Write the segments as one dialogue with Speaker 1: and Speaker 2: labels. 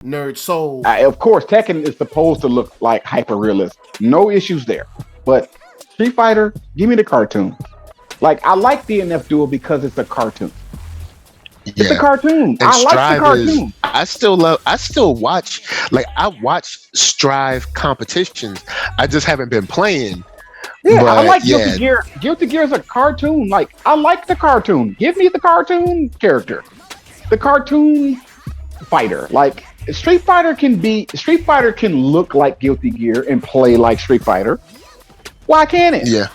Speaker 1: Nerd Soul.
Speaker 2: Of course, Tekken is supposed to look like hyper realist. No issues there. But Street Fighter, give me the cartoon. Like, I like DNF Duel because it's a cartoon. It's a cartoon.
Speaker 3: And
Speaker 2: I like the
Speaker 3: Strive
Speaker 2: cartoon.
Speaker 3: is. I still watch. Like, I watch Strive competitions. I just haven't been playing.
Speaker 2: Yeah, I like Guilty Gear. Guilty Gear is a cartoon. Like, I like the cartoon. Give me the cartoon character. The cartoon fighter. Like, Street Fighter can look like Guilty Gear and play like Street Fighter. Why can't it?
Speaker 3: Yeah.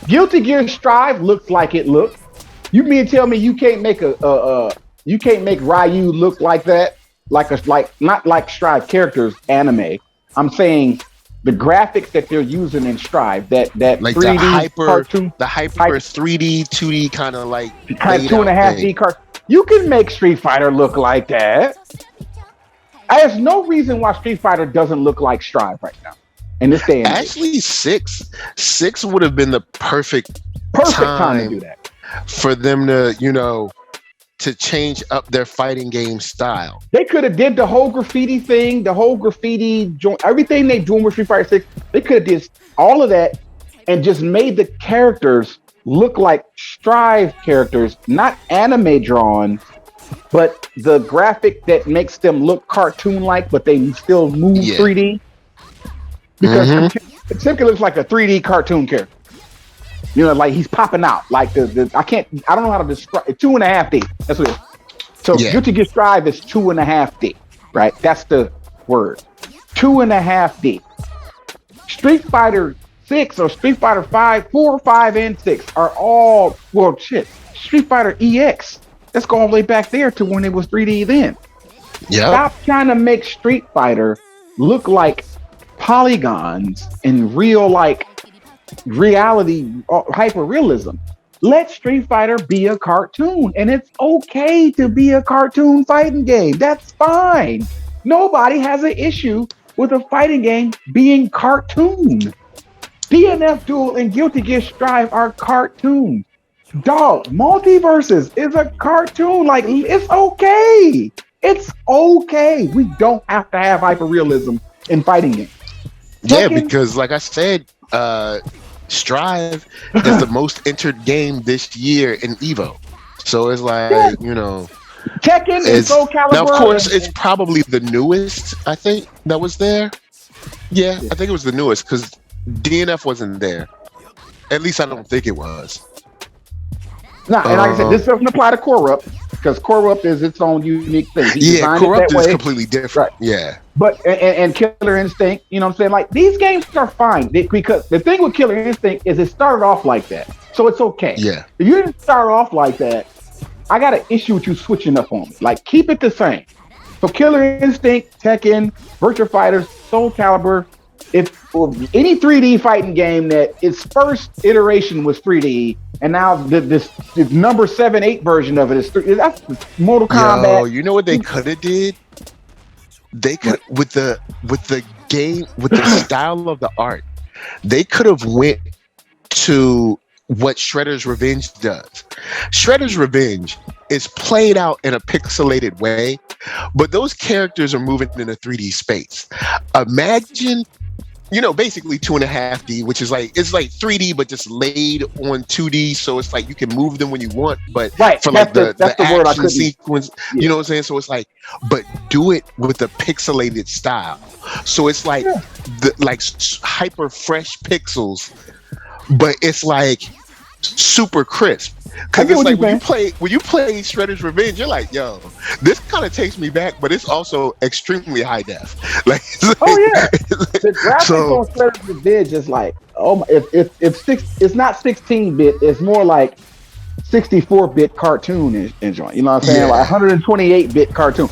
Speaker 2: Guilty Gear Strive looks like it looks. You mean tell me you can't make you can't make Ryu look like that? Like not like Strive characters anime. I'm saying the graphics that they're using in Strive, that
Speaker 3: like
Speaker 2: 3D
Speaker 3: the hyper
Speaker 2: cartoon,
Speaker 3: 3D, 2D kind of like
Speaker 2: kind of 2.5D cartoon. You can make Street Fighter look like that. There's no reason why Street Fighter doesn't look like Strive right now in this day and age.
Speaker 3: Actually, six would have been the perfect
Speaker 2: time to do that.
Speaker 3: For them to, to change up their fighting game style.
Speaker 2: They could have did the whole graffiti thing, the whole graffiti joint, everything they doing with Street Fighter 6. They could have did all of that and just made the characters look like Strive characters, not anime drawn, but the graphic that makes them look cartoon-like, but they still move 3D. Because it simply looks like a 3D cartoon character. Like he's popping out. Like I don't know how to describe it. 2.5D. That's what it is. So Guilty Gear Strive is 2.5D, right? That's the word. 2.5D. Street Fighter 6 or Street Fighter 5, 4, 5, and 6 are all, Street Fighter EX. Let's go all the way back there to when it was 3D then.
Speaker 3: Yeah.
Speaker 2: Stop trying to make Street Fighter look like polygons in real, like, reality, hyper realism. Let Street Fighter be a cartoon, and it's okay to be a cartoon fighting game. That's fine. Nobody has an issue with a fighting game being cartoon. DNF Duel and Guilty Gear Strive are cartoons. Dog, Multiverses is a cartoon. Like, it's okay. It's okay. We don't have to have hyper realism in fighting games.
Speaker 3: Yeah, because like I said, Strive is the most entered game this year in Evo. So it's like,
Speaker 2: Tekken and Soul Calibur.
Speaker 3: Now, of course, it's probably the newest, I think, that was there. Yeah, I think it was the newest because DNF wasn't there. At least I don't think it was.
Speaker 2: No, and like I said, this doesn't apply to Corrupt because Corrupt is its own unique thing.
Speaker 3: Corrupt is completely different. Right. Yeah.
Speaker 2: But and Killer Instinct, you know what I'm saying? Like, these games are fine because the thing with Killer Instinct is it started off like that. So it's okay.
Speaker 3: Yeah.
Speaker 2: If you didn't start off like that, I got an issue with you switching up on me. Like, keep it the same. So Killer Instinct, Tekken, Virtua Fighters, Soul Calibur, or any 3D fighting game that its first iteration was 3D, and now this number 7-8 version of it is 3D. That's Mortal Kombat.
Speaker 3: Yo, you know what they could have did? They could with the game, with the style of the art, they could have went to what Shredder's Revenge does. Shredder's Revenge is played out in a pixelated way, but those characters are moving in a 3D space. Imagine, basically 2.5D, which is like, it's like 3D, but just laid on 2D. So it's like you can move them when you want, but for like the action sequence, you know what I'm saying? So it's like, but do it with the pixelated style. So it's like hyper fresh pixels, but it's like super crisp. Because it's like when you play Shredder's Revenge, you're like, yo, this kind of takes me back, but it's also extremely high def. Like,
Speaker 2: the graphics on Shredder's Revenge is like, it's not 16-bit, it's more like 64-bit cartoon enjoying. You know what I'm saying? Like 128-bit cartoon.